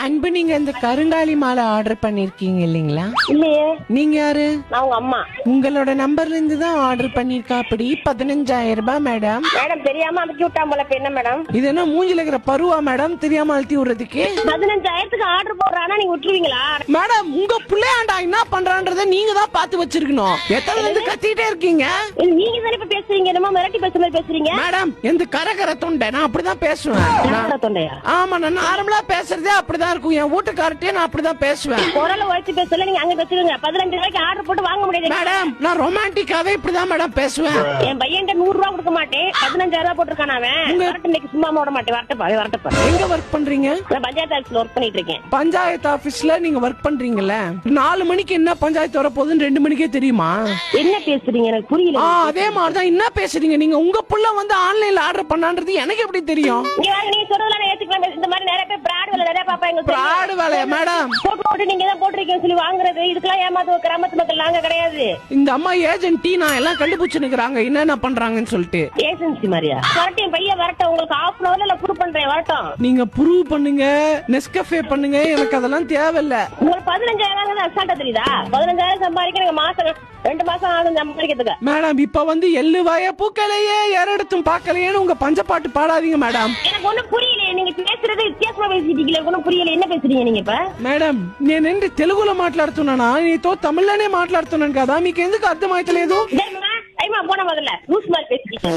அன்பு, நீங்க இந்த கருங்காலி மாலை ஆர்டர் பண்ணிருக்கீங்க இல்லீங்களா? இல்லையே. நீங்க யாரு? நான் உங்க அம்மா. உங்களோட நம்பர்ல இருந்து தான் ஆர்டர் பண்ணிருக்கா. அப்படி 15,000 ரூபாய் மேடம். மேடம் தெரியாம அமுக்கி விட்டா போல. இப்ப என்ன மேடம்? இது என்ன மூஞ்சில இருக்கிற பருவா மேடம் தெரியாம அழுத்தி விடுறதுக்கு? 15,000க்கு ஆர்டர் போடுறானா நீங்க விட்டுருவீங்களா? மேடம், உங்க புள்ளையாண்டா என்ன பண்றான்றத நீங்க தான் பார்த்து வச்சிருக்கணும். எத்தனை வந்து கத்திட்டே இருக்கீங்க? நீங்க தானே இப்ப பேசுறீங்க, என்னமோ மிரட்டி பேசுற மாதிரி பேசுறீங்க. மேடம், எந்த கரகர தொண்டை, நான் அப்படிதான் பேசுவேன். தொண்டையா? ஆமா, நான் நார்மலா பேசுறதே அப்படிதான் இருக்கும். என் வீட்டுக்காரட்டே நான் அப்படிதான் பேசுவேன். குரல உழைச்சு பேசல, நீங்க அங்க பேசுறீங்க. 15,000க்கு ஆர்டர் போட்டு வாங்க முடியாது மேடம். நான் ரொமான்டிக்காவே இப்படிதான் மேடம் பேசுவேன். என் பையன் 100 ரூபா கொடுக்க மாட்டேன். 15,000 போட்டிருக்கான் அவன். இன்னைக்கு சும்மா போட மாட்டேன். வரட்டப்பா. எங்க ஒர்க் பண்றீங்க? நான் பஞ்சாயத்து ஆபீஸ்ல ஒர்க் பண்ணிட்டு இருக்கேன். பஞ்சாயத்து ஆபீஸ்ல நீங்க ஒர்க் பண்றீங்கல்ல? 4 மணிக்கு என்ன பஞ்சாயத்து வர போகுதுன்னு 2 மணிக்கே தெரியுமா? என்ன பேசுறீங்க எனக்கு புரியல. அதே மாதிரிதான் என்ன பேசுறீங்க நீங்க? உங்க புள்ள வந்து ஆன்லைன்ல ஆர்டர் பண்ணான்றது எனக்கு எப்படி தெரியும்? நீங்க சொல்றதெல்லாம் ஏத்துக்கலாம். இந்த மாதிரி நிறைய பேர் பிராட் வேலை நிறைய பாப்பாங்க. பிராட் வேலையா மேடம்? போட்டு நீங்க தான் போட்டிருக்கீங்கன்னு சொல்லி வாங்குறது. இதுக்கெல்லாம் ஏமாத்து கிராமத்து மக்கள் நாங்க கிடையாது. இந்த அம்மா ஏஜென்ட் நான் எல்லாம் கண்டுபிடிச்சு நிக்கிறாங்க என்னென்ன பண்றாங்கன்னு சொல்லிட்டு. ஏஜென்சி மாதிரியா? வரட்டும் பையன் வரட்டும். உங்களுக்கு ½ அன் அவர்ல ப்ரூவ் பண்றேன். வரட்டும். நீங்க ப்ரூவ் பண்ணுங்க, நெஸ்கஃபே பண்ணுங்க, எனக்கு அதெல்லாம் தேவையில்ல. உங்களுக்கு 15,000 அசால்ட்டா தெரியுதா? 15,000 சம்பாதிக்க எனக்கு மாசம் 2 மாசம் ஆகும் சம்பாதிக்கிறதுக்கு. மேடம், இப்ப வந்து எள்ளு வாய பூக்கலையே எரடுத்தும் பாக்கலையேன்னு உங்க பஞ்சப்பாட்டு பாடாதீங்க மேடம். எனக்கு ஒண்ணும் புரியல. நீங்க பேசுறது வித்தியாசமா பேசிட்டீங்களே. ஒண்ணும் புரியல. என்ன பேசுறீங்க நீங்க இப்ப? మేడం, నేనేంటి తెలుగులో మాట్లాడుతున్నానా? నీతో తమిళ్లోనే మాట్లాడుతున్నాను కదా, మీకు ఎందుకు అర్థమైతలేదు? போன முதல்ல லூஸ் மாதிரி பேசிட்டீங்க.